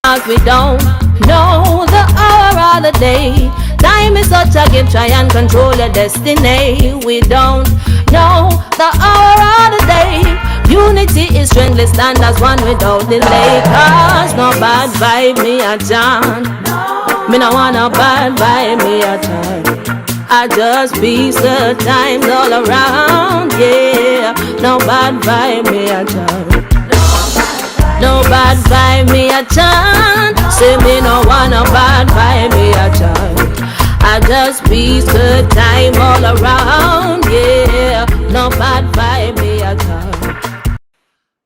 'cause we don't know the hour or the day. Time is such a gift, try and control your destiny. We don't know the hour or the day. Unity is strength, let's stand as one without delay. 'Cause no bad vibe me a chant. Me no want no bad vibe me a chant. I just peace the times all around, yeah. No bad vibe me a chant. No bad vibe me a chant. Say me no want no bad vibe me a chant. I just peace the time all around, yeah. No bad vibe me a chant.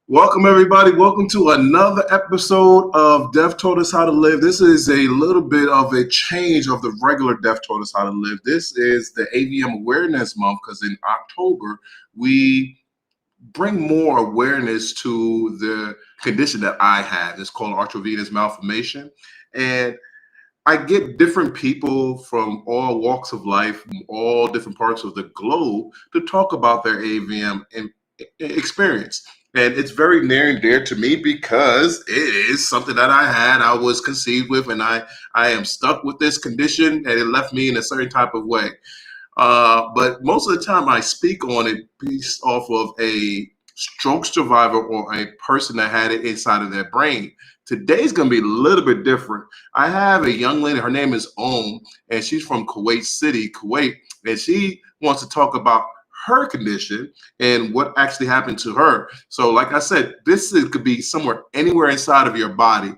Welcome everybody. Welcome to another episode of Deaf Taught Us How to Live. This is a little bit of a change of the regular Deaf Taught Us How to Live. This is the AVM Awareness Month because in October we bring more awareness to the condition that I have. It's called Arteriovenous Malformation. And I get different people from all walks of life, from all different parts of the globe to talk about their AVM experience. And it's very near and dear to me because it is something that I was conceived with, and I am stuck with this condition, and it left me in a certain type of way. But most of the time I speak on it based off of a stroke survivor or a person that had it inside of their brain. Today's going to be a little bit different. I have a young lady, her name is and she's from Kuwait City, Kuwait, and she wants to talk about her condition and what actually happened to her. So like I said, could be somewhere, anywhere inside of your body.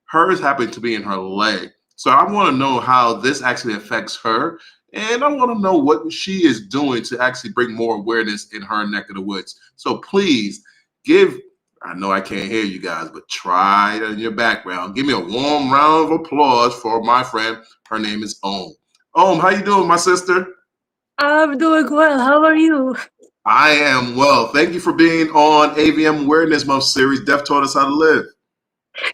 Hers happened to be in her leg. So I want to know how this actually affects her. And I want to know what she is doing to actually bring more awareness in her neck of the woods. So please I know I can't hear you guys, but try it in your background. Give me a warm round of applause for my friend. Her name is how you doing, my sister? I'm doing well. How are you? I am well. Thank you for being on AVM Awareness Month Series. Deaf Taught Us How to Live.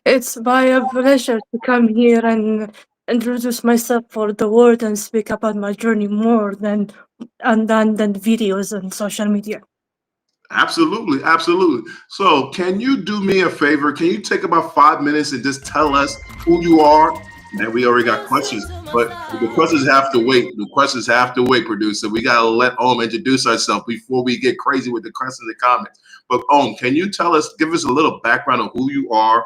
It's my pleasure to come here and introduce myself for the world and speak about my journey more than videos on social media. Absolutely, absolutely. So can you do me a favor? Can you take about 5 minutes and just tell us who you are? Man, we already got questions, but the questions have to wait. The questions have to wait, producer. We gotta let introduce ourselves before we get crazy with the questions and comments. But can you give us a little background of who you are,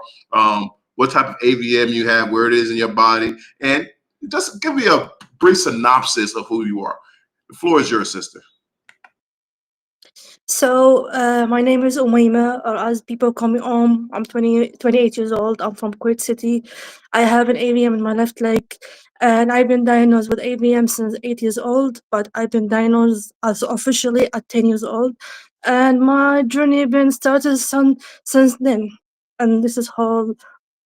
what type of AVM you have, where it is in your body, and just give me a brief synopsis of who you are. The floor is yours, sister. So my name is Omaima, or as people call me I'm 28 years old. I'm from Kuwait City. I have an AVM in my left leg, and I've been diagnosed with AVM since 8 years old, but I've been diagnosed as officially at 10 years old. And my journey been started since then. And this is how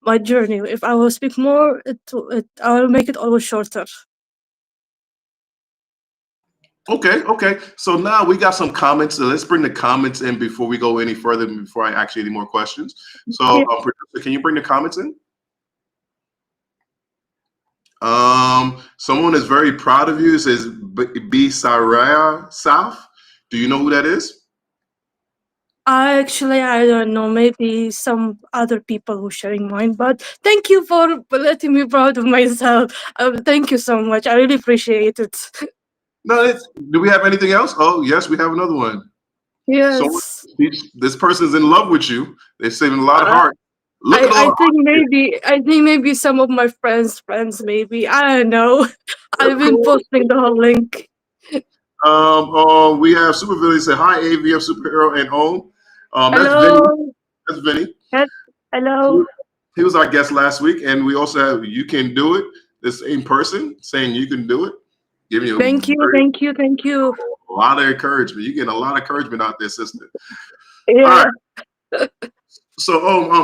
my journey. If I will speak more, I will make it always shorter. Okay. So now we got some comments. So let's bring the comments in before we go any further, before I ask you any more questions. So, Yeah. producer, can you bring the comments in? Someone is very proud of you. It says B Saraya South. Do you know who that is? I don't know. Maybe some other people who sharing mine. But thank you for letting me proud of myself. Thank you so much. I really appreciate it. No, do we have anything else? Oh, yes, we have another one. Yes. So this person's in love with you. They're saving a lot of heart. I think maybe some of my friends, maybe. I don't know. I've been posting the whole link. We have Supervillain say hi, AVM Superhero and Home. Hello. That's Vinny. Yes. Hello. He was our guest last week, and we also have You Can Do It, the same person saying you can do it. Giving you thank you. A lot of encouragement. You're getting a lot of encouragement out there, sister. Yeah. All right. So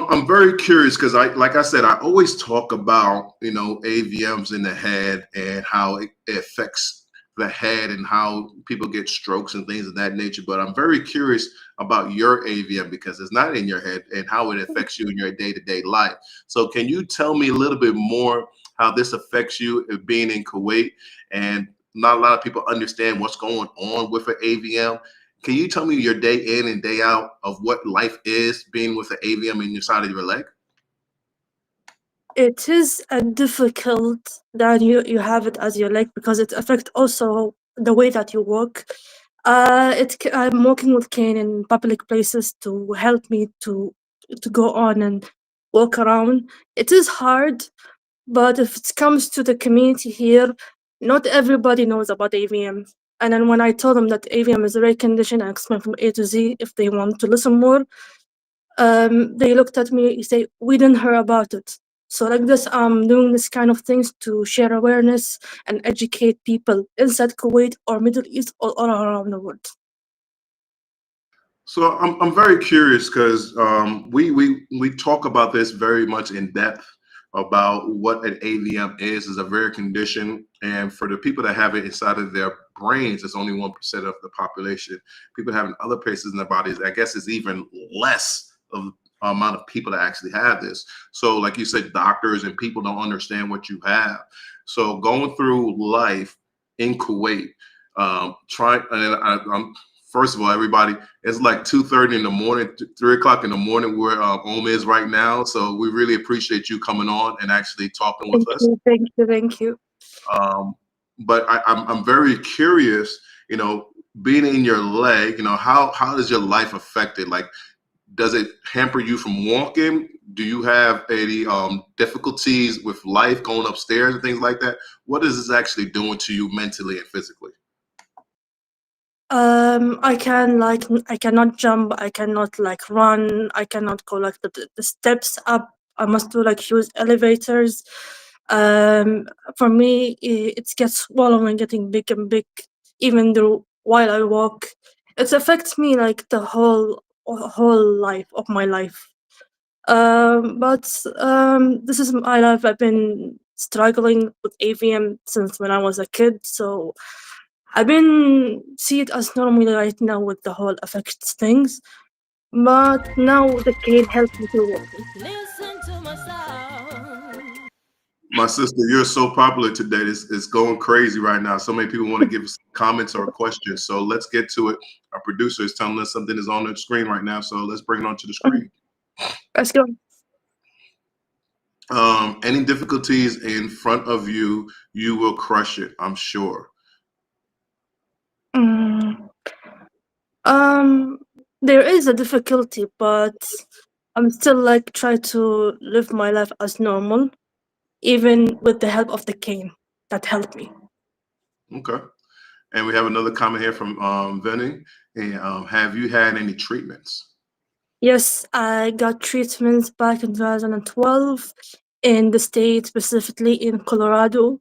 I'm very curious because like I said, I always talk about AVMs in the head and how it affects the head and how people get strokes and things of that nature. But I'm very curious about your AVM because it's not in your head and how it affects you in your day-to-day life. So can you tell me a little bit more how this affects you being in Kuwait? And not a lot of people understand what's going on with an AVM. Can you tell me your day in and day out of what life is being with an AVM in your side of your leg? It is a difficult that you have it as your leg because it affects also the way that you walk. I'm walking with cane in public places to help me to go on and walk around. It is hard, but if it comes to the community here, not everybody knows about AVM. And then when I told them that AVM is a rare condition, I explained from A to Z. If they want to listen more, they looked at me and say, "We didn't hear about it." So like this, I'm doing this kind of things to share awareness and educate people inside Kuwait or Middle East or all around the world. So I'm very curious because we talk about this very much in depth about what an AVM is a rare condition, and for the people that have it inside of their brains, it's only 1% of the population. People having other places in their bodies, I guess, is even less of the amount of people that actually have this. So, like you said, doctors and people don't understand what you have. So, going through life in Kuwait, try and I'm first of all, everybody, it's like 2:30 in the morning, 3 o'clock in the morning where Om is right now. So we really appreciate you coming on and actually talking with Thank us. you, thank you, thank you. Um, but I'm very curious, being in your leg, how does your life affected? Like, does it hamper you from walking? Do you have any difficulties with life going upstairs and things like that? What is this actually doing to you mentally and physically? I cannot jump. I cannot like run. I cannot go like the steps up. I must do like use elevators. For me, it gets swallowing, getting big and big, even though while I walk, it affects me like the whole life of my life. But this is my life. I've been struggling with AVM since when I was a kid, so I've been see it as normal right now with the whole affects things. But now the cane helps me to walk. Listen to my sound. My sister, you're so popular today. It's going crazy right now. So many people want to give us comments or questions. So let's get to it. Our producer is telling us something is on the screen right now. So let's bring it onto the screen. Let's go. Any difficulties in front of you, you will crush it, I'm sure. Mm, um, there is a difficulty, but I'm still like try to live my life as normal, even with the help of the cane that helped me. Okay. And we have another comment here from Vinny. And have you had any treatments? Yes, I got treatments back in 2012 in the state, specifically in Colorado.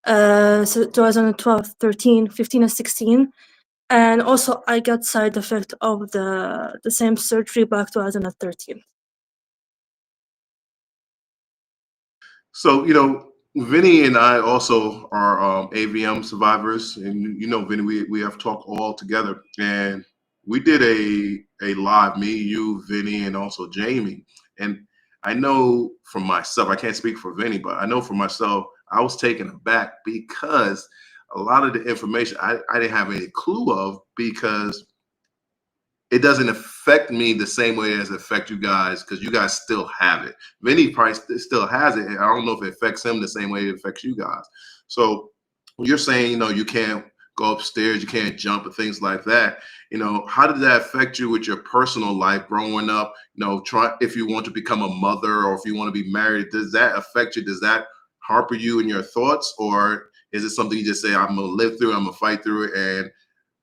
So 2012, 13, 15, and 16. And also, I got side effect of the same surgery back 2013. So, Vinny and I also are AVM survivors, and Vinny, we have talked all together, and we did a live, me, you, Vinny, and also Jamie. And I know for myself, I can't speak for Vinny, but I know for myself, I was taken aback because a lot of the information I didn't have any clue of because it doesn't affect me the same way as it affect you guys because you guys still have it. Vinny Price still has it, and I don't know if it affects him the same way it affects you guys. So you're saying, you can't go upstairs, you can't jump and things like that. How did that affect you with your personal life growing up? Try if you want to become a mother or if you want to be married, does that affect you? Does that harper you in your thoughts, or is it something you just say, I'm gonna live through, I'm gonna fight through it, and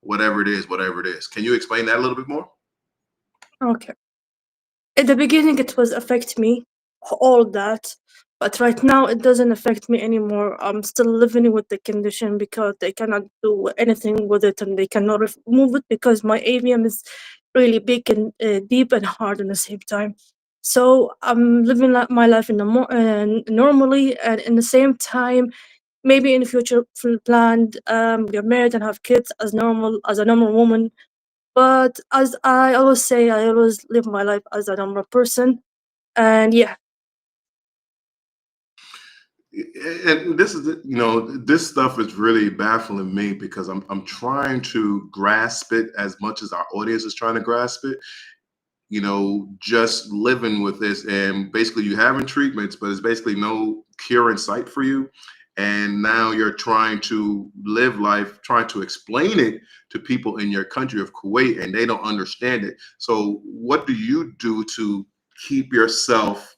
whatever it is, whatever it is? Can you explain that a little bit more? Okay. At the beginning, it was affect me, all that. But right now, it doesn't affect me anymore. I'm still living with the condition because they cannot do anything with it and they cannot remove it because my AVM is really big and deep and hard at the same time. So I'm living my life in the normally, and in the same time, maybe in the future planned get married and have kids as normal as a normal woman. But as I always say, I always live my life as a normal person. And yeah, And this is this stuff is really baffling me because I'm trying to grasp it as much as our audience is trying to grasp it. just living with this, and basically you having treatments, but it's basically no cure in sight for you. And now you're trying to live life, trying to explain it to people in your country of Kuwait, and they don't understand it. So, what do you do to keep yourself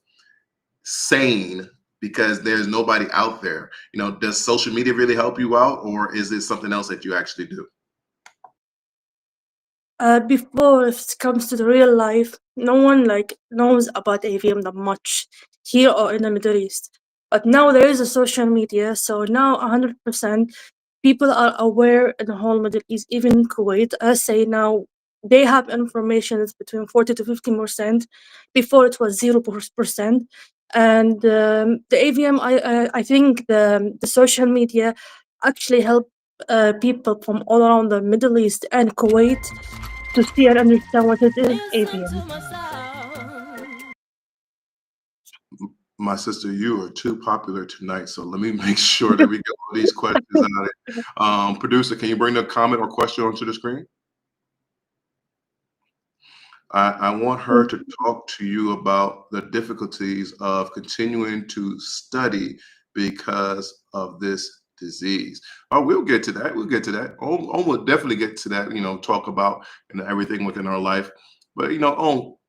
sane? Because there's nobody out there. Does social media really help you out, or is it something else that you actually do? Before, if it comes to the real life, no one like knows about AVM that much here or in the Middle East. But now there is a social media, so now 100% people are aware in the whole Middle East, even in Kuwait. I say now they have information that's between 40 to 50%. Before it was 0%. And the AVM, I think the social media actually help people from all around the Middle East and Kuwait to see and understand what it is Listen AVM. to my sound. My sister, you are too popular tonight, so let me make sure that we get all these questions out. Producer, can you bring the comment or question onto the screen? I want her to talk to you about the difficulties of continuing to study because of this disease. Oh, we'll get to that. We'll get to that. We'll definitely get to that. Talk about everything within our life. But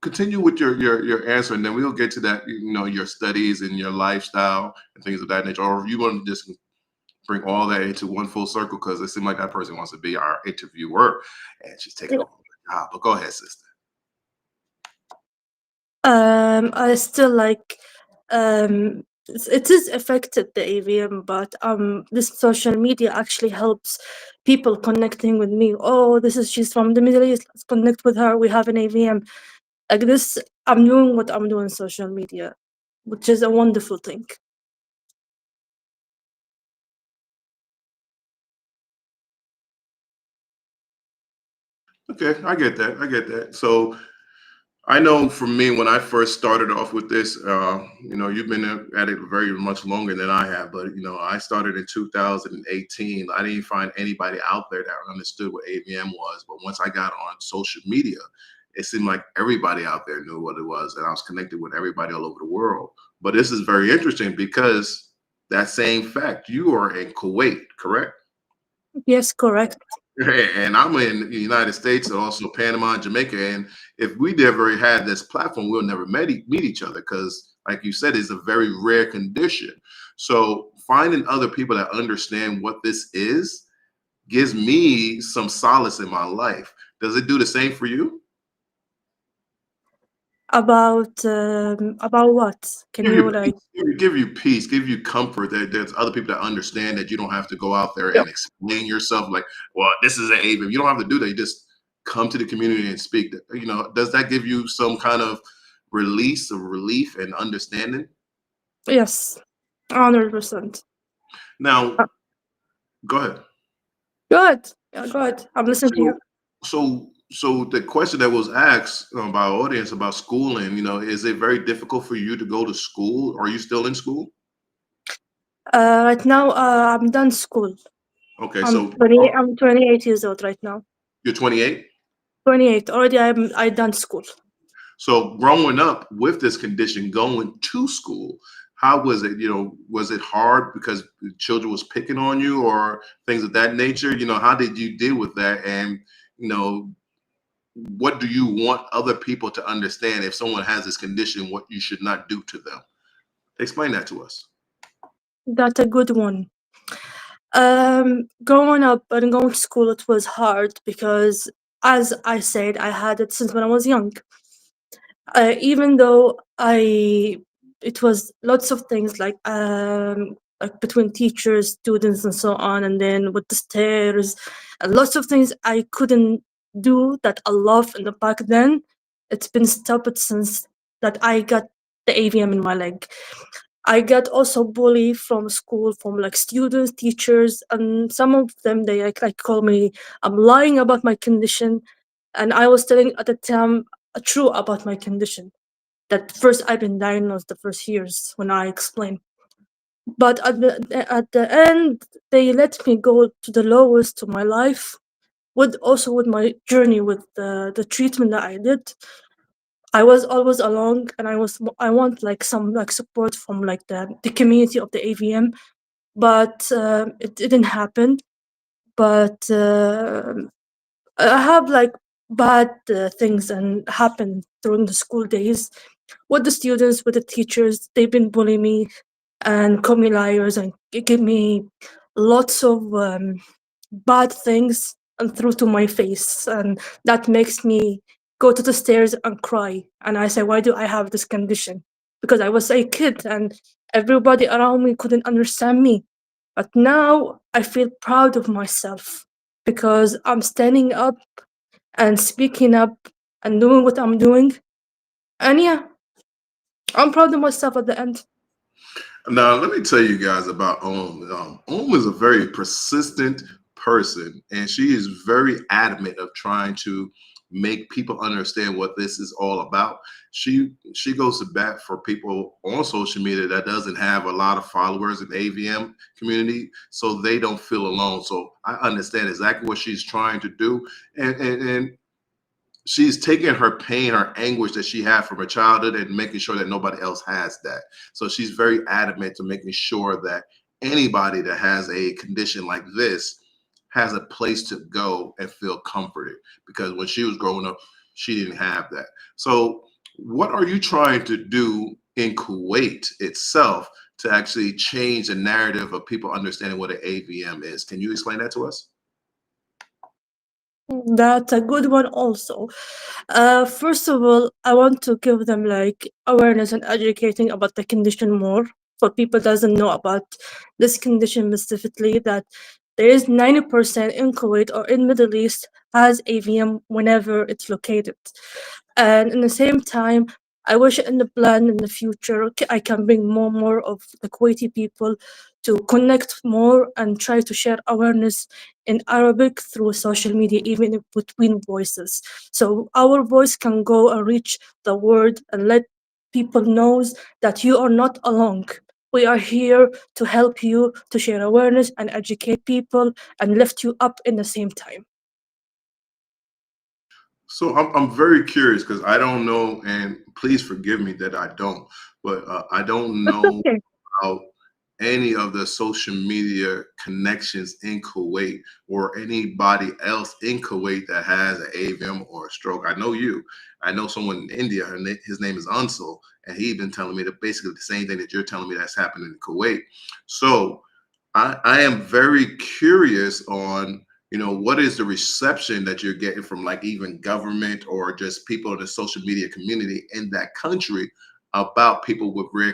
continue with your answer, and then we'll get to that. Your studies and your lifestyle and things of that nature. Or if you want to just bring all that into one full circle, because it seems like that person wants to be our interviewer, and she's taking over the job. But go ahead, sister. I still like it is affected the AVM, but this social media actually helps people connecting with me. Oh, she's from the Middle East. Let's connect with her. We have an AVM. Like this, I'm doing what I'm doing social media, which is a wonderful thing. Okay, I get that. I get that. So I know for me, when I first started off with this, you've been at it very much longer than I have, but I started in 2018. I didn't find anybody out there that understood what AVM was. But once I got on social media, it seemed like everybody out there knew what it was, and I was connected with everybody all over the world. But this is very interesting because that same fact, you are in Kuwait, correct? Yes, correct. And I'm in the United States and also Panama and Jamaica. And if we never had this platform, we'll never meet each other because, like you said, it's a very rare condition. So finding other people that understand what this is gives me some solace in my life. Does it do the same for you? About what? Can Give you you like? peace, give you peace, give you comfort that there's other people that understand that you don't have to go out there and explain yourself like, well, this is an AVM. You don't have to do that. You just come to the community and speak. Does that give you some kind of release of relief and understanding? Yes, 100%. Now, go ahead. Good. Yeah, good. I'm listening to you. So the question that was asked by our audience about schooling, is it very difficult for you to go to school? Are you still in school? Right now, I'm done school. Okay, I'm so 20. I'm 28 years old right now. you're 28. 28 already. I done school. So growing up with this condition, going to school, how was it? Was it hard because the children was picking on you or things of that nature? How did you deal with that? And you know, what do you want other people to understand if someone has this condition? What you should not do to them? Explain that to us. That's a good one. Growing up and going to school, it was hard because, as I said, I had it since when I was young. Even though it was lots of things like between teachers, students, and so on, and then with the stairs, and lots of things I couldn't do that I love in the back then. It's been stopped since that I got the AVM in my leg. I got also bullied from school, from like students, teachers, and some of them they like call me I'm lying about my condition, and I was telling at the time true about my condition. That first I've been diagnosed the first years when I explained. But at the end, they let me go to the lowest of my life, with my journey with the treatment that I did. I was always alone, and I want like some like support from like the community of the AVM, but it didn't happen. But I have like bad things and happen during the school days with the students, with the teachers. They've been bullying me and call me liars and give me lots of bad things and through to my face, and that makes me go to the stairs and cry. And I say, why do I have this condition? Because I was a kid and everybody around me couldn't understand me. But now I feel proud of myself because I'm standing up and speaking up and doing what I'm doing. And yeah, I'm proud of myself at the end. Now, let me tell you guys about is a very persistent person, and she is very adamant of trying to make people understand what this is all about. She goes to bat for people on social media that doesn't have a lot of followers in the AVM community, so they don't feel alone. So I understand exactly what she's trying to do, and she's taking her pain, her anguish that she had from her childhood and making sure that nobody else has that. So she's very adamant to making sure that anybody that has a condition like this has a place to go and feel comforted, because when she was growing up, she didn't have that. So what are you trying to do in Kuwait itself to actually change the narrative of people understanding what an AVM is? Can you explain that to us? That's a good one also. First of all, I want to give them like awareness and educating about the condition more for people doesn't know about this condition specifically, that there is 90% in Kuwait or in Middle East has AVM whenever it's located. And in the same time, I wish in the plan in the future I can bring more of the Kuwaiti people to connect more and try to share awareness in Arabic through social media, even between voices. So our voice can go and reach the world and let people knows that you are not alone. We are here to help you, to share awareness and educate people and lift you up in the same time. So I'm very curious because I don't know, and please forgive me that I don't, but I don't That's know okay. about any of the social media connections in Kuwait or anybody else in Kuwait that has an AVM or a stroke. I know you. I know someone in India. His name is Ansel, and he's been telling me that basically the same thing that you're telling me that's happening in Kuwait. So I am very curious on, what is the reception that you're getting from like even government or just people in the social media community in that country about people with rare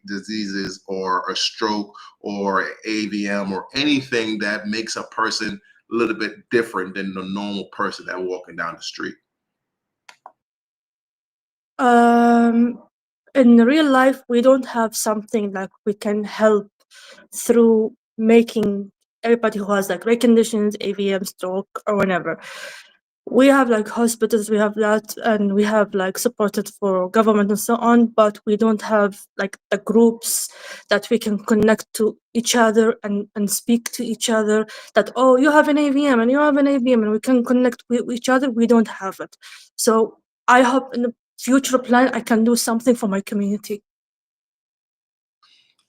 diseases or a stroke or AVM or anything that makes a person a little bit different than the normal person that walking down the street. Um, in real life, we don't have something like we can help through making everybody who has like rare conditions, AVM, stroke, or whatever. We have like hospitals, we have that, and we have like supported for government and so on, but we don't have like the groups that we can connect to each other and speak to each other that, oh, you have an AVM and you have an AVM and we can connect with each other. We don't have it. So I hope in the future plan I can do something for my community.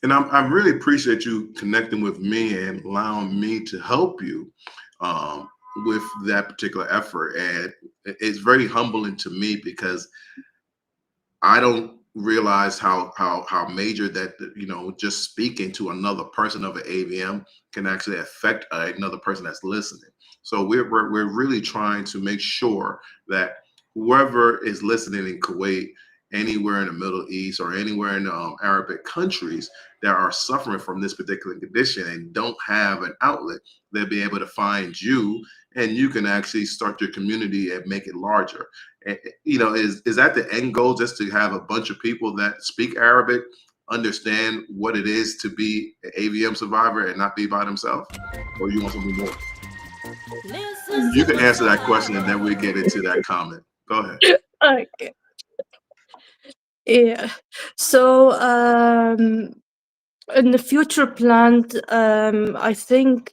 And I really appreciate you connecting with me and allowing me to help you um, with that particular effort. And it's very humbling to me because I don't realize how major that, just speaking to another person of an AVM can actually affect another person that's listening. So we're really trying to make sure that whoever is listening in Kuwait, anywhere in the Middle East, or anywhere in Arabic countries that are suffering from this particular condition and don't have an outlet, they'll be able to find you, and you can actually start your community and make it larger. Is that the end goal, just to have a bunch of people that speak Arabic understand what it is to be an AVM survivor and not be by themselves? Or you want something more? Listen You to can the answer that question and then we sound. get into that comment. Go ahead. Okay. Yeah. So in the future planned, I think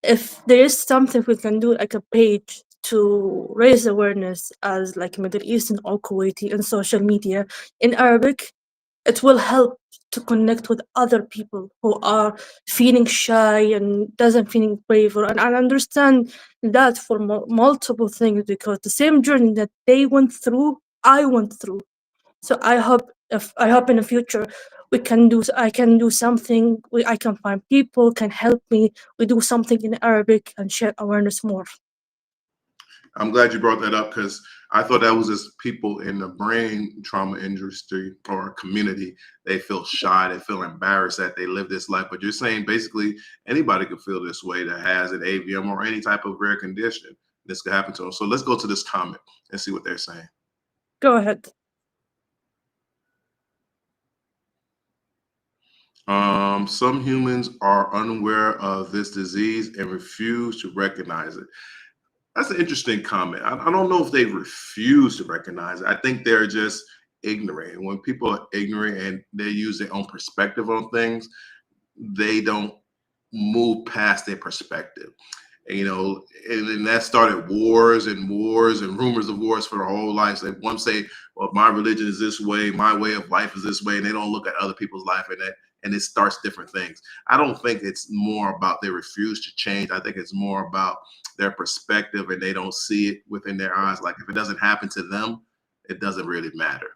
if there is something we can do, like a page to raise awareness as like Middle Eastern or Kuwaiti in social media in Arabic, it will help to connect with other people who are feeling shy and doesn't feeling brave, and I understand that for multiple things, because the same journey that they went through, I went through. So I hope in the future I can do something. I can find people can help me. We do something in Arabic and share awareness more. I'm glad you brought that up because I thought that was just people in the brain trauma industry or community. They feel shy, they feel embarrassed that they live this life. But you're saying basically anybody could feel this way that has an AVM or any type of rare condition. This could happen to them. So let's go to this comment and see what they're saying. Go ahead. Some humans are unaware of this disease and refuse to recognize it. That's an interesting comment. I don't know if they refuse to recognize it. I think they're just ignorant. And when people are ignorant and they use their own perspective on things, they don't move past their perspective. And, and that started wars and wars and rumors of wars for their whole lives. They one say, well, my religion is this way, my way of life is this way, and they don't look at other people's life and it starts different things. I don't think it's more about they refuse to change. I think it's more about their perspective and they don't see it within their eyes. Like if it doesn't happen to them, it doesn't really matter.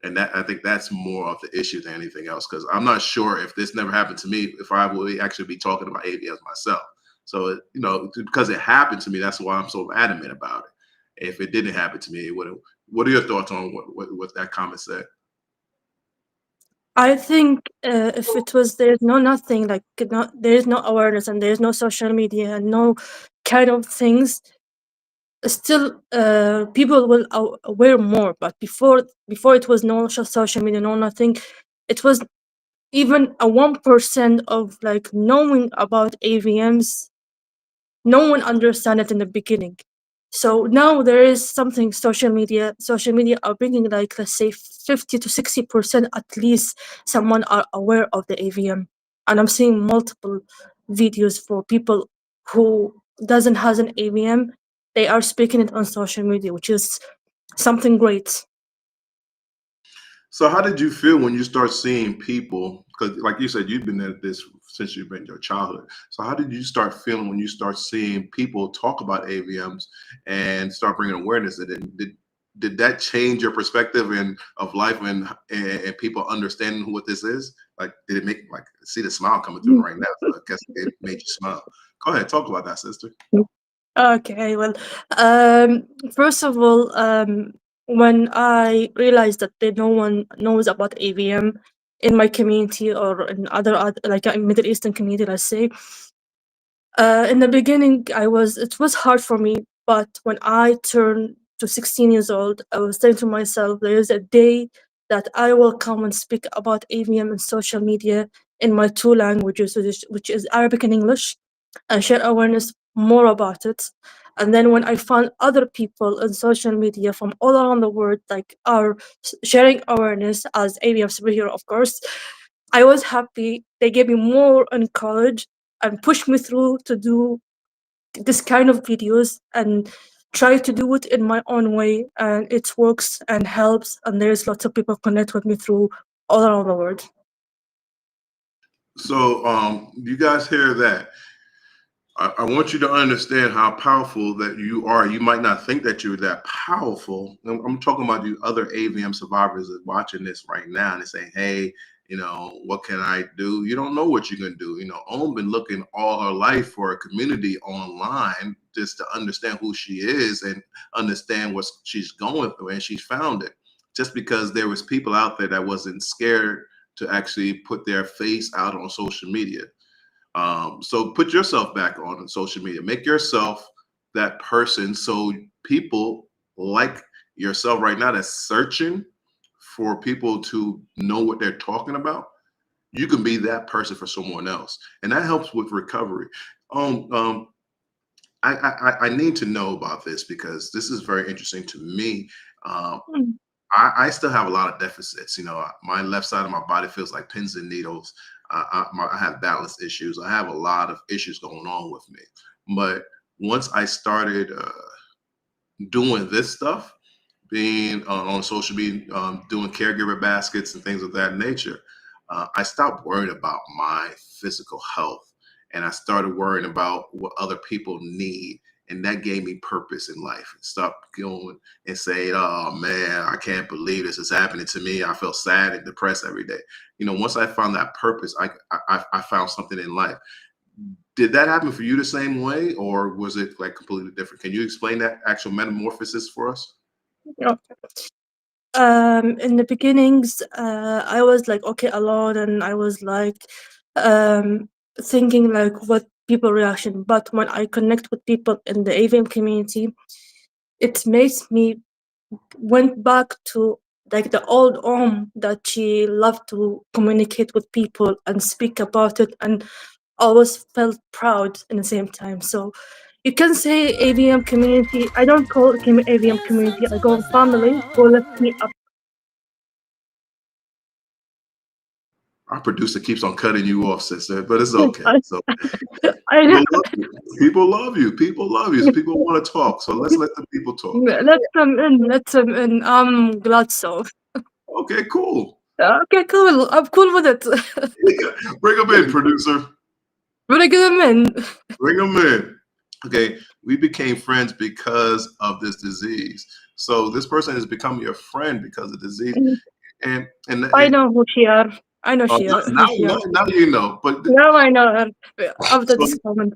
And that I think that's more of the issue than anything else. Because I'm not sure if this never happened to me, if I would actually be talking about AVMs myself. So because it happened to me, that's why I'm so adamant about it. If it didn't happen to me, it would have. What are your thoughts on what that comment said? I think if it was there's no nothing like there is no awareness and there is no social media and no kind of things, still people will aware more. But before it was no social media, no nothing. It was even a 1% of like knowing about AVMs. No one understand it in the beginning. So now there is something social media are bringing like, let's say 50 to 60% at least someone are aware of the AVM. And I'm seeing multiple videos for people who doesn't has an AVM. They are speaking it on social media, which is something great. So how did you feel when you start seeing people? Because like you said, you've been at this since you've been your childhood. So how did you start feeling when you start seeing people talk about AVMs and start bringing awareness to it? Did that change your perspective of life and people understanding what this is? Like, did it make like see the smile coming through right now? So I guess it made you smile. Go ahead, talk about that, sister. Okay, well, um, first of all, when I realized that no one knows about AVM in my community or in like a Middle Eastern community, let's say, in the beginning, it was hard for me. But when I turned to 16 years old, I was saying to myself, there is a day that I will come and speak about AVM and social media in my two languages, which is Arabic and English, and share awareness more about it. And then when I found other people on social media from all around the world, like are sharing awareness as AVM superhero, of course, I was happy. They gave me more encourage and pushed me through to do this kind of videos and try to do it in my own way. And it works and helps. And there's lots of people connect with me through all around the world. So you guys hear that? I want you to understand how powerful that you are. You might not think that you're that powerful. I'm talking about you other AVM survivors that watching this right now and they're saying, hey, what can I do? You don't know what you're going to do. Own been looking all her life for a community online just to understand who she is and understand what she's going through. And she's found it just because there was people out there that wasn't scared to actually put their face out on social media. So put yourself back on social media. Make yourself that person so people like yourself right now that's searching for people to know what they're talking about. You can be that person for someone else, and that helps with recovery. Um, um, I need to know about this because this is very interesting to me. Um, Mm. I still have a lot of deficits. My left side of my body feels like pins and needles. I have balance issues. I have a lot of issues going on with me. But once I started doing this stuff, being on social media, doing caregiver baskets and things of that nature, I stopped worrying about my physical health, and I started worrying about what other people need. And that gave me purpose in life. Stop going and saying, "Oh man, I can't believe this is happening to me." I feel sad and depressed every day. Once I found that purpose, I found something in life. Did that happen for you the same way, or was it like completely different? Can you explain that actual metamorphosis for us? Yeah. In the beginnings, I was like okay alone, and I was like um, thinking like what people reaction. But when I connect with people in the AVM community, it makes me went back to like the old that she loved to communicate with people and speak about it, and always felt proud in the same time. So you can say AVM community. I don't call it AVM community. I call family who left me up. Our producer keeps on cutting you off, sister, but it's okay. I, So I know. people love you. People love you. People love you. So people want to talk. So let's let the people talk. Let them in. Let them in. I'm glad so. Okay, cool. Okay, cool. I'm cool with it. Bring them in, producer. Bring them in. Bring them in. Okay, we became friends because of this disease. So this person has become your friend because of disease, and I know who she are. I know now, who she now, are. now you know. But Now I know her after so this comment.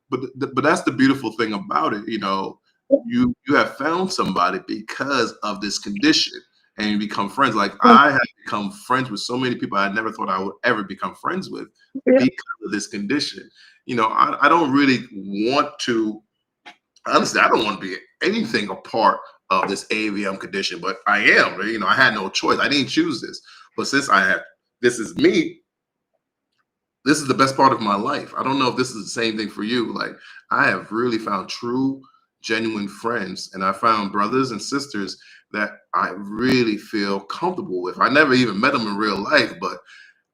but that's the beautiful thing about it. You have found somebody because of this condition, and you become friends. Like I have become friends with so many people I never thought I would ever become friends with Yeah. because of this condition. I don't really want to. Honestly, I don't want to be anything a part of this AVM condition, but I am. I had no choice. I didn't choose this, but since this is me. This is the best part of my life. I don't know if this is the same thing for you. Like I have really found true, genuine friends, and I found brothers and sisters that I really feel comfortable with. I never even met them in real life, but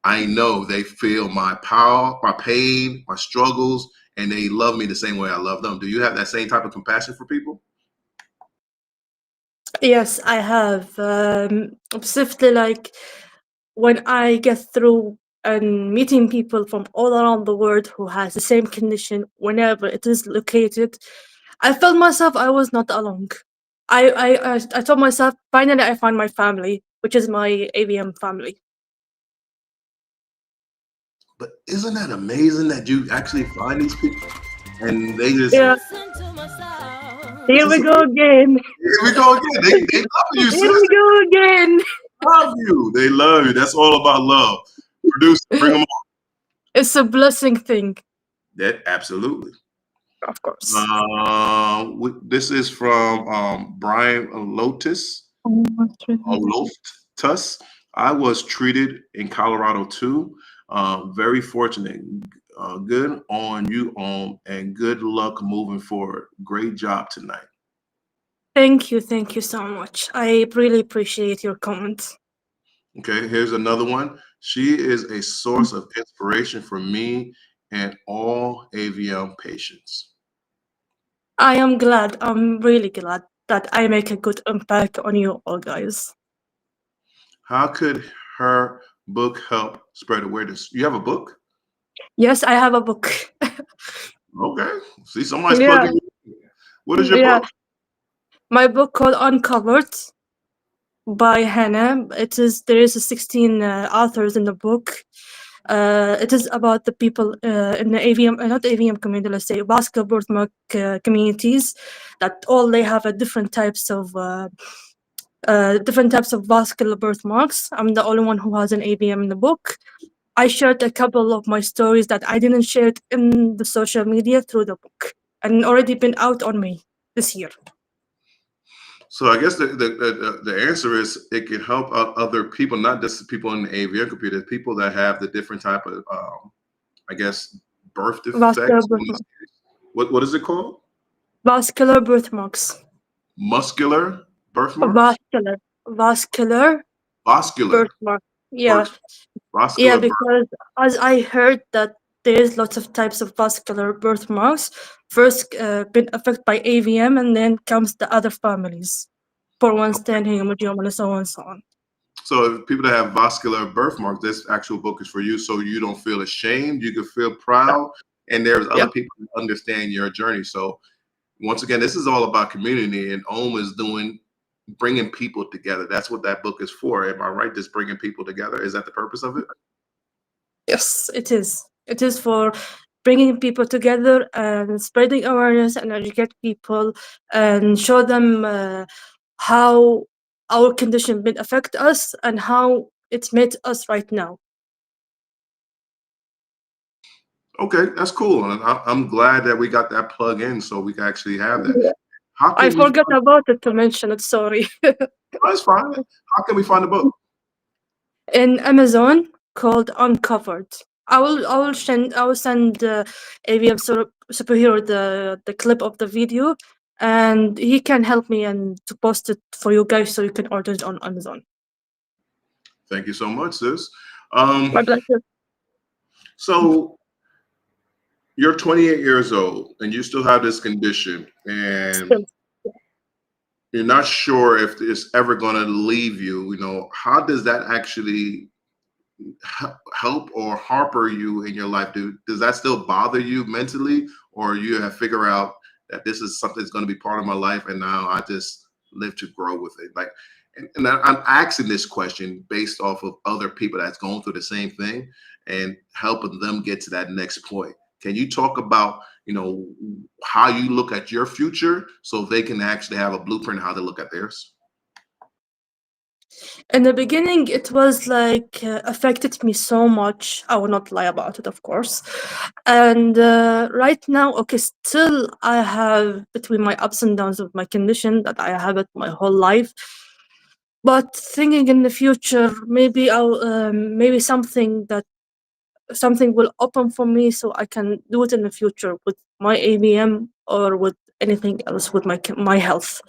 I know they feel my power, my pain, my struggles, and they love me the same way I love them. Do you have that same type of compassion for people? Yes, I have. Specifically, like when I get through and meeting people from all around the world who has the same condition, whenever it is located, I felt myself I was not alone. I told myself finally I found my family, which is my AVM family. But isn't that amazing that you actually find these people and they just Yeah, Listen to my sound. here we go again. here we go again. They love you, Here sis. we go again. Love you. They love you. That's all about love. Producer, bring them on. It's a blessing thing, That absolutely. of course. This is from Brian Lotus. Loftus. I was treated in Colorado too. Very fortunate. Good on you, and good luck moving forward. Great job tonight. Thank you so much. I really appreciate your comment. Okay, here's another one. She is a source of inspiration for me and all AVM patients. I am glad. I'm really glad that I make a good impact on you all, guys. How could her book help spread awareness? You have a book? Yes, I have a book. Okay. See, somebody's Yeah, plugging you. What is your yeah. book? My book called Uncovered by Hannah. There is 16 authors in the book. It is about the people in the AVM, not AVM community, let's say vascular birthmark communities, that all they have a different types of vascular birthmarks. I'm the only one who has an AVM in the book. I shared a couple of my stories that I didn't share it in the social media through the book, and already been out on me this year. So I guess the answer is it can help out other people, not just the people in the AVM computer, people that have the different type of I guess birth Vascular defects. birthmarks. What is it called? Vascular birthmarks. Muscular birthmarks? Vascular Vascular birthmark. Yeah, birth yeah, vascular birth. because as I heard that there is lots of types of vascular birthmarks. First, been affected by AVM, and then comes the other families, 4-1 hemoglobin, and so on and so on. So if people that have vascular birthmarks, this actual book is for you, so you don't feel ashamed. You can feel Yeah, proud, and there's yeah. other people that understand your journey. So once again, this is all about community, and is doing bringing people together. That's what that book is for. Am I right? Just bringing people together. Is that the purpose of it? Yes, it is. It is for bringing people together and spreading awareness and educate people and show them how our condition will affect us and how it made us right now. Okay, that's cool, and I'm glad that we got that plug in, so we can actually have that. Yeah. How I can we forgot find? about it to mention it. Sorry. That's fine. How can we find the book? In Amazon called Uncovered. I will send AVM superhero the clip of the video, and he can help me and to post it for you guys so you can order it on Amazon. Thank you so much, sis. My Um, pleasure. so you're 28 years old and you still have this condition, and Still. you're not sure if it's ever going to leave you. How does that actually help or harper you in your life? Does that still bother you mentally, or you have figured out that this is something that's going to be part of my life, and now I just live to grow with it? Like, and I'm asking this question based off of other people that's going through the same thing and helping them get to that next point. Can you talk about, how you look at your future so they can actually have a blueprint how to look at theirs? In the beginning, it was like affected me so much. I will not lie about it, of course. And right now, okay, still I have between my ups and downs of my condition that I have it my whole life. But thinking in the future, maybe something will open for me so I can do it in the future with my AVM or with anything else with my health.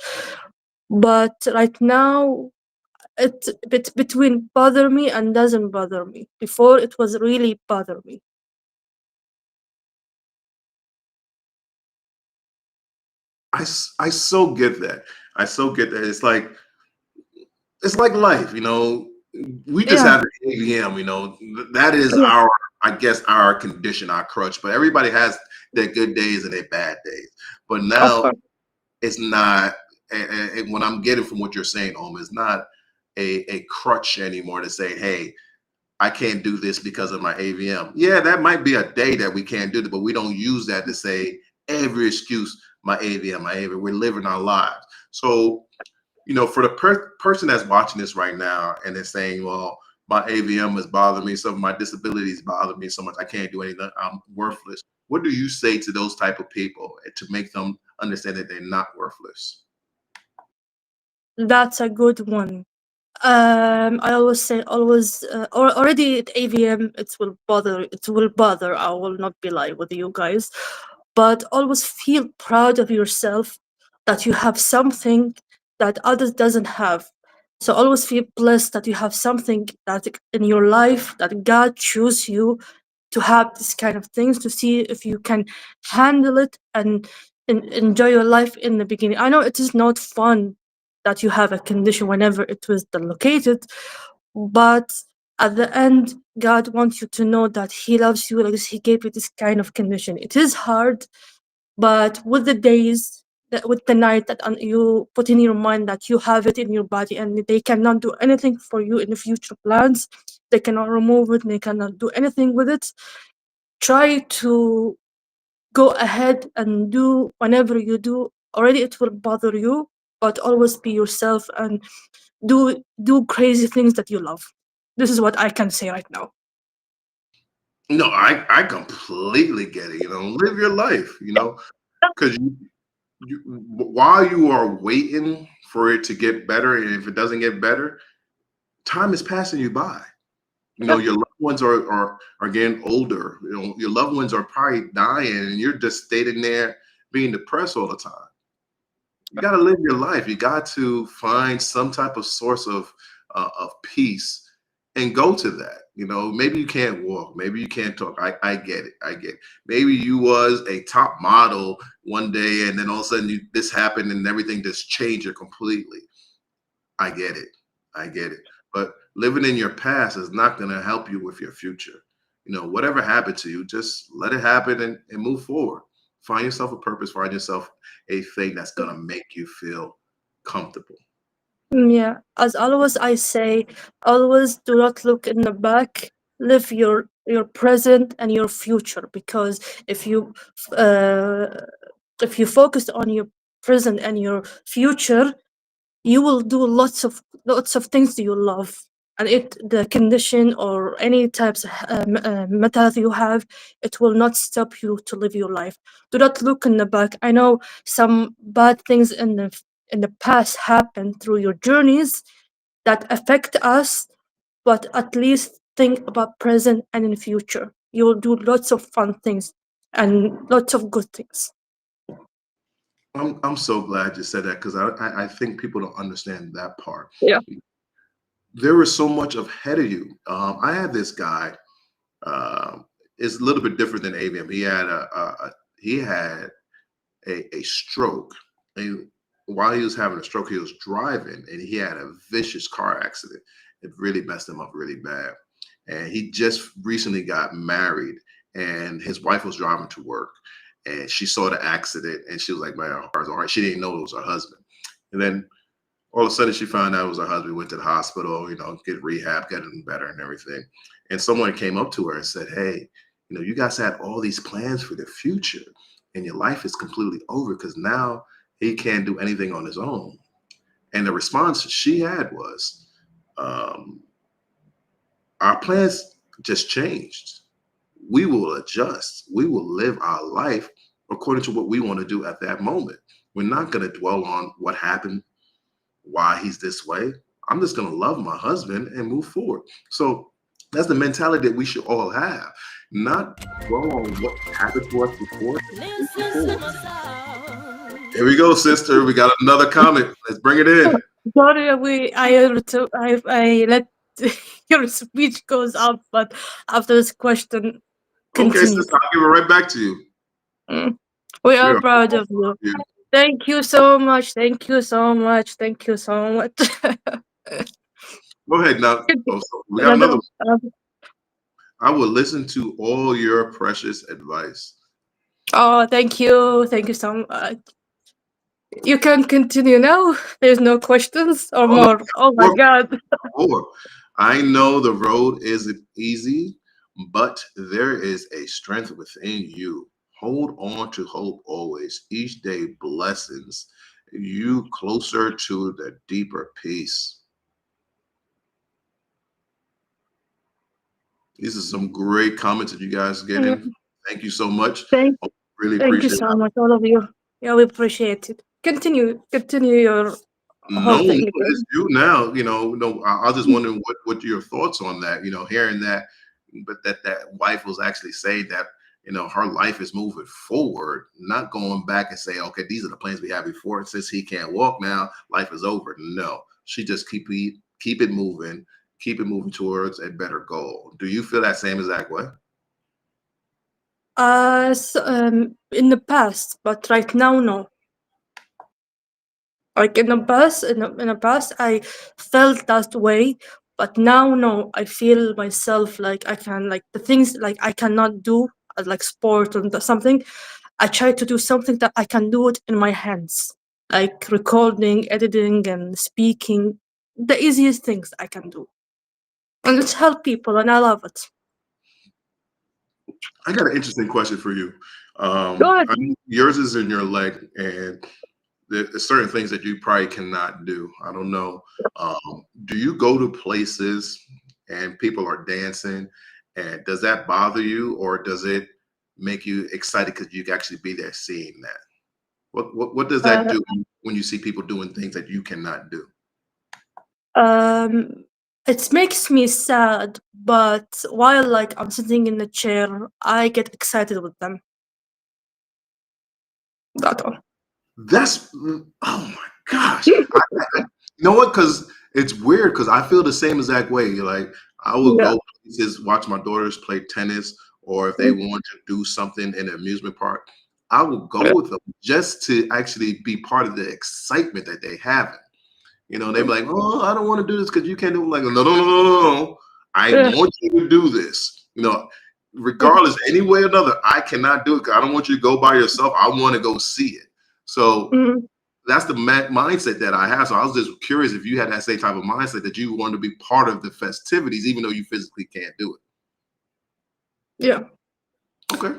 But right now, it's between bother me and doesn't bother me. Before it was really bother me. I so get that. I so get that. It's like life, we just Yeah, have an AVM, that is yeah, our, I guess, our condition, our crutch. But everybody has their good days and their bad days. But of now course. it's not, and what I'm getting from what you're saying, is not a crutch anymore to say, hey, I can't do this because of my AVM. Yeah, that might be a day that we can't do it, but we don't use that to say every excuse, my AVM, my AVM. We're living our lives. So, for the person that's watching this right now and they're saying, well, my AVM is bothering me, some of my disabilities bother me so much, I can't do anything, I'm worthless. What do you say to those type of people to make them understand that they're not worthless? That's a good one. I always say, already at AVM, it will bother. I will not be lying with you guys, but always feel proud of yourself that you have something that others doesn't have. So always feel blessed that you have something that in your life that God chose you to have this kind of things to see if you can handle it and enjoy your life in the beginning. I know it is not fun that you have a condition whenever it was located, but at the end, God wants you to know that He loves you, like this, He gave you this kind of condition. It is hard, but with the days, with the night that you put in your mind that you have it in your body and they cannot do anything for you in the future plans, they cannot remove it, they cannot do anything with it. Try to go ahead and do whenever you do. Already it will bother you, but always be yourself and do crazy things that you love. This is what I can say right now. No, I completely get it. Live your life, because while you are waiting for it to get better, and if it doesn't get better, time is passing you by. Yep. Your loved ones are getting older. Your loved ones are probably dying, and you're just standing there being depressed all the time. You got to live your life. You got to find some type of source of peace and go to that. Maybe you can't walk, maybe you can't talk. I get it. I get it. Maybe you was a top model one day, and then all of a sudden this happened, and everything just changed you completely. I get it. I get it. But living in your past is not going to help you with your future. Whatever happened to you, just let it happen and move forward. Find yourself a purpose. Find yourself a thing that's going to make you feel comfortable. Yeah, as always I say, always do not look in the back. Live your present and your future, because uh, if you focus on your present and your future, you will do lots of things you love, and the condition or any types of mental you have, it will not stop you to live your life. Do not look in the back. I know some bad things in the past happened through your journeys that affect us, but at least think about present and in the future. You will do lots of fun things and lots of good things. I'm so glad you said that, because I think people don't understand that part. Yeah. There is so much ahead of you. I had this guy. It's a little bit different than AVM. He had a stroke. And while he was having a stroke, he was driving, and he had a vicious car accident. It really messed him up really bad. And he just recently got married, and his wife was driving to work, and she saw the accident, and she was like, "Man, her heart's all right." She didn't know it was her husband. And then all of a sudden she found out it was her husband. Went to the hospital, get rehab, getting better and everything. And someone came up to her and said, "Hey, you guys had all these plans for the future, and your life is completely over because now he can't do anything on his own." And the response she had was, our plans just changed. We will adjust. We will live our life according to what we want to do at that moment. We're not going to dwell on what happened, why he's this way. I'm just going to love my husband and move forward. So that's the mentality that we should all have. Not dwell on what happened to us before. Here we go, sister. We got another comment. Let's bring it in. Sorry, I let your speech goes up, but after this question, Okay, continue. sister, I'll give it right back to you. We We are are proud of you. you. Thank you so much. Thank you so much. Thank you so much. Go ahead now. Oh, so we got another Another, one. I will listen to all your precious advice. oh, thank you. Thank you so much. You can continue now. There's no questions or Oh, no, more. Oh my more, God. more. I know the road isn't easy, but there is a strength within you. Hold on to hope always. Each day blessings you closer to the deeper peace. These are some great comments that you guys get Yeah. in. Thank you so much. Thank, Really thank you appreciate so it. much, all of you. Yeah, we appreciate it. Continue your whole No, thing it's again. you now. No, I was just wondering what your thoughts on that. Hearing that, but that wife was actually saying that her life is moving forward, not going back and saying, okay, these are the plans we had before. And since he can't walk now, life is over. No, she just keep it moving towards a better goal. Do you feel that same exact way? In the past, but right now, no. Like in the past, I felt that way, but now, no. I feel myself like I can, like the things like I cannot do, like sport and something. I try to do something that I can do it in my hands, like recording, editing, and speaking. The easiest things I can do, and it's help people, and I love it. I got an interesting question for you. Good. Yours is in your leg, and there's certain things that you probably cannot do. I don't know. Do you go to places and people are dancing, and does that bother you, or does it make you excited because you can actually be there seeing that? What does that Uh, do when you see people doing things that you cannot do? um, it makes me sad, but while like I'm sitting in the chair, I get excited with them. That's all. That's oh my gosh. You know what? Because it's weird because I feel the same exact way. Like I will Yeah. go places, watch my daughters play tennis, or if they Mm, want to do something in an amusement park, I will go yeah. with them just to actually be part of the excitement that they have. They be Mm, like, "Oh, I don't want to do this because you can't do it." I'm like, no, no, no, no, no, no. I yeah. want you to do this. Mm, Regardless, any way or another, I cannot do it 'cause I don't want you to go by yourself. I want to go see it. So mm, that's the mindset that I have. So I was just curious if you had that same type of mindset that you want to be part of the festivities, even though you physically can't do yeah. it. Okay.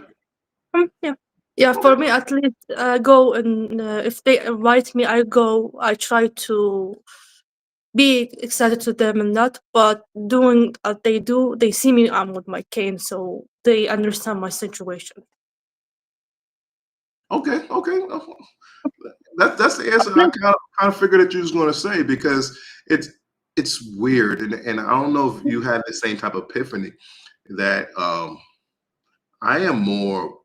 Yeah. Yeah, for Okay. me at least, go and if they invite me, I go. I try to be excited to them and that, but doing as they do, they see me, I'm with my cane, so they understand my situation. Okay. Okay. That's the At answer I least kind of figured that you was going to say because it's it's weird, and I don't know if you had the same type of epiphany that I am more.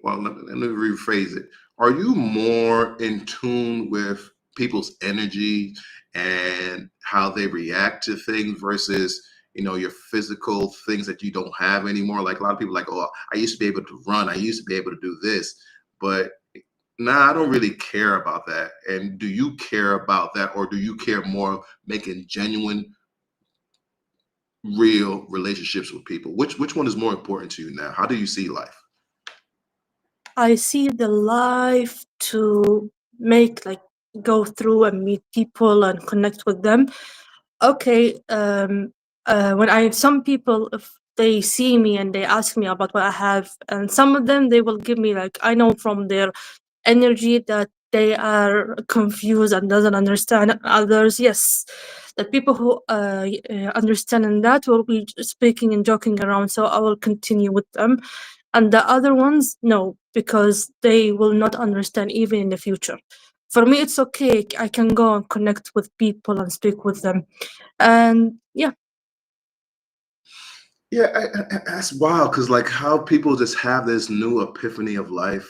Well, let me rephrase it. Are you more in tune with people's energy and how they react to things versus your physical things that you don't have anymore? Like a lot of people, like, oh, I used to be able to run, I used to be able to do this, but nah, I don't really care about that. And do you care about that, or do you care more making genuine, real relationships with people? Which one is more important to you now? How do you see life? I see the life to make like go through and meet people and connect with them. Okay, when I some people, if they see me and they ask me about what I have, and some of them they will give me like, I know from their energy that they are confused and doesn't understand. Others, yes, the people who understand and that will be speaking and joking around, so I will continue with them. And the other ones, no, because they will not understand even in the future. For me, it's okay. I can go and connect with people and speak with them. And yeah, Yeah, that's wild because like how people just have this new epiphany of life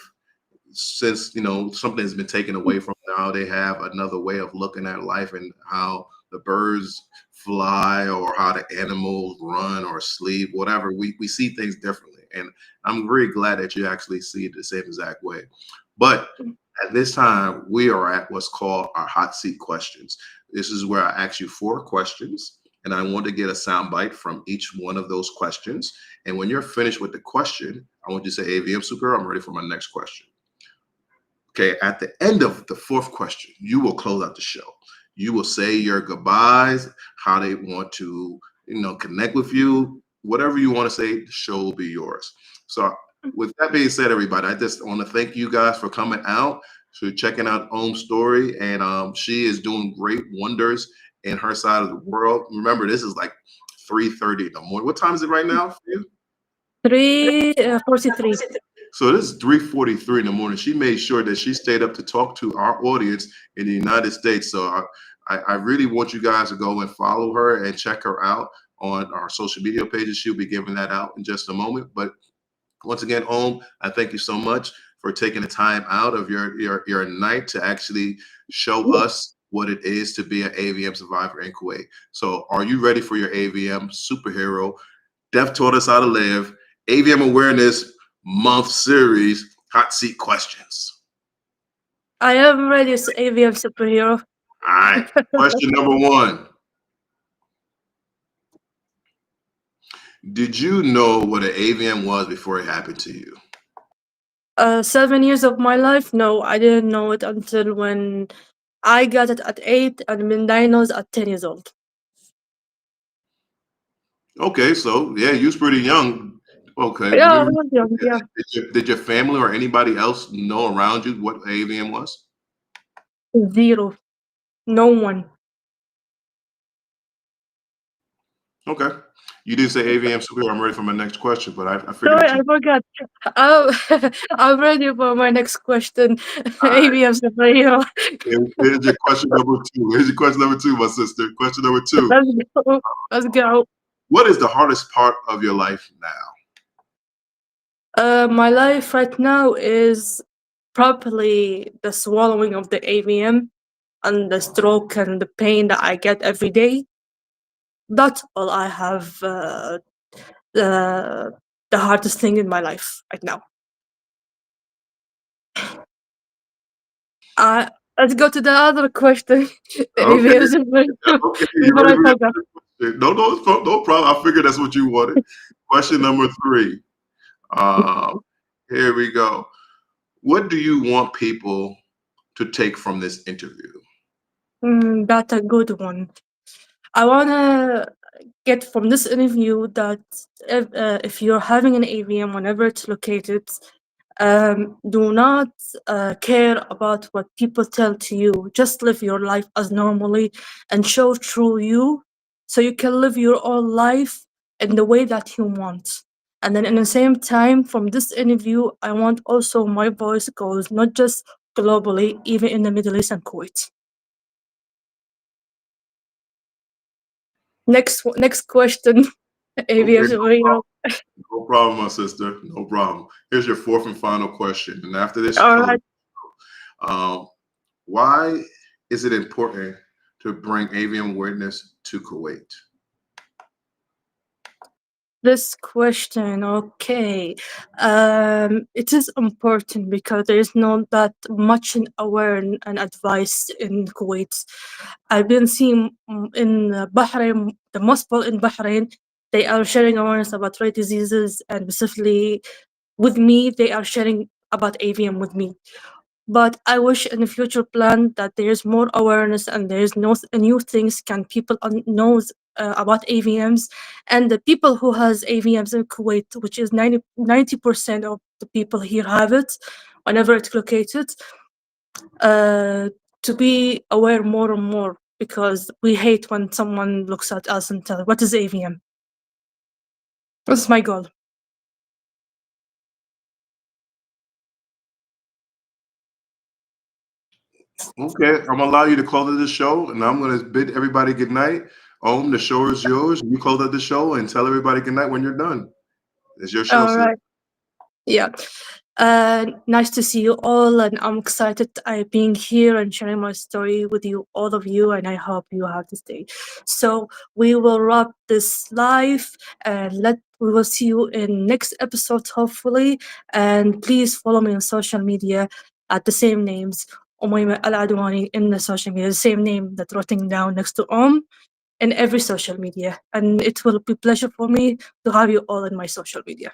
since something's been taken away from them. Now they have another way of looking at life and how the birds fly or how the animals run or sleep, whatever. We see things differently, and I'm very glad that you actually see it the same exact way. But at this time, we are at what's called our hot seat questions. This is where I ask you 4 questions, and I want to get a soundbite from each one of those questions. And when you're finished with the question, I want you to say, AVM Super, I'm ready for my next question. Okay, at the end of the 4th question, you will close out the show. You will say your goodbyes, how they want to, connect with you, whatever you want to say, the show will be yours. So, with that being said, everybody, I just want to thank you guys for coming out, for checking out Om's story, and she is doing great wonders in her side of the world. Remember, this is like 3:30 in the morning. What time is it right now for you? 3:43. So this is 3:43 in the morning. She made sure that she stayed up to talk to our audience in the United States. So I really want you guys to go and follow her and check her out on our social media pages. She'll be giving that out in just a moment. But once again, Om, I thank you so much for taking the time out of your night to actually show us what it is to be an AVM survivor in Kuwait. So are you ready for your AVM superhero? Deaf taught us how to live. AVM Awareness Month Series hot seat questions. I am ready as AVM superhero. All right. Question number 1. Did you know what an AVM was before it happened to you? 7 years of my life, no, I didn't know it until when I got it at 8 and been diagnosed at 10 years old. Okay, so yeah, you was pretty young. Okay, let me Yeah, I read was young, this. yeah. Did your family or anybody else know around you what AVM was? Zero. No one. Okay. You didn't say AVM superhero. I'm ready for my next question, but I figured Sorry, that I you. forgot. Oh, I'm ready for my next question. All right. AVM superhero. Here's your question number 2. Here's your question number 2, my sister. Question number 2. Let's go. Let's go. What is the hardest part of your life now? My life right now is probably the swallowing of the AVM and the stroke and the pain that I get every day. That's all I have. The hardest thing in my life right now. Uh, let's go to the other question. Okay, okay, you Before ready I for forget. your question? No, no, no problem. I figured that's what you wanted. Question number 3. Uh, Here we go. What do you want people to take from this interview? That's a good one. I wanna get from this interview that if you're having an AVM, whenever it's located, do not care about what people tell to you. Just live your life as normally and show true you, so you can live your own life in the way that you want. And then, in the same time, from this interview, I want also my voice goes not just globally, even in the Middle East and Kuwait. Next question. Okay, AVM. no problem, my sister. No problem. Here's your 4th and final question. And after this, All close. right. Um, why is it important to bring AVM awareness to Kuwait? This question, okay. It is important because there is not that much in awareness and advice in Kuwait. I've been seeing in Bahrain, the mosque in Bahrain, they are sharing awareness about rare diseases, and specifically with me, they are sharing about AVM with me. But I wish in the future plan that there is more awareness and there is no new things can people knows about AVMs, and the people who has AVMs in Kuwait, which is 90% of the people here have it, whenever it's located, to be aware more and more, because we hate when someone looks at us and tell what is AVM. That's my goal. Okay, I'm gonna allow you to close out the show, and I'm gonna bid everybody good night. The show is yours. You close out the show and tell everybody good night when you're done. It's your show, All sis. right. Yeah. Nice to see you all, and I'm excited being here and sharing my story with you, all of you, and I hope you have this day. So we will wrap this live, and we will see you in next episode, hopefully. And please follow me on social media at the same names, Omaima Aladwani in the social media, the same name that writing down next to in every social media. And it will be a pleasure for me to have you all in my social media.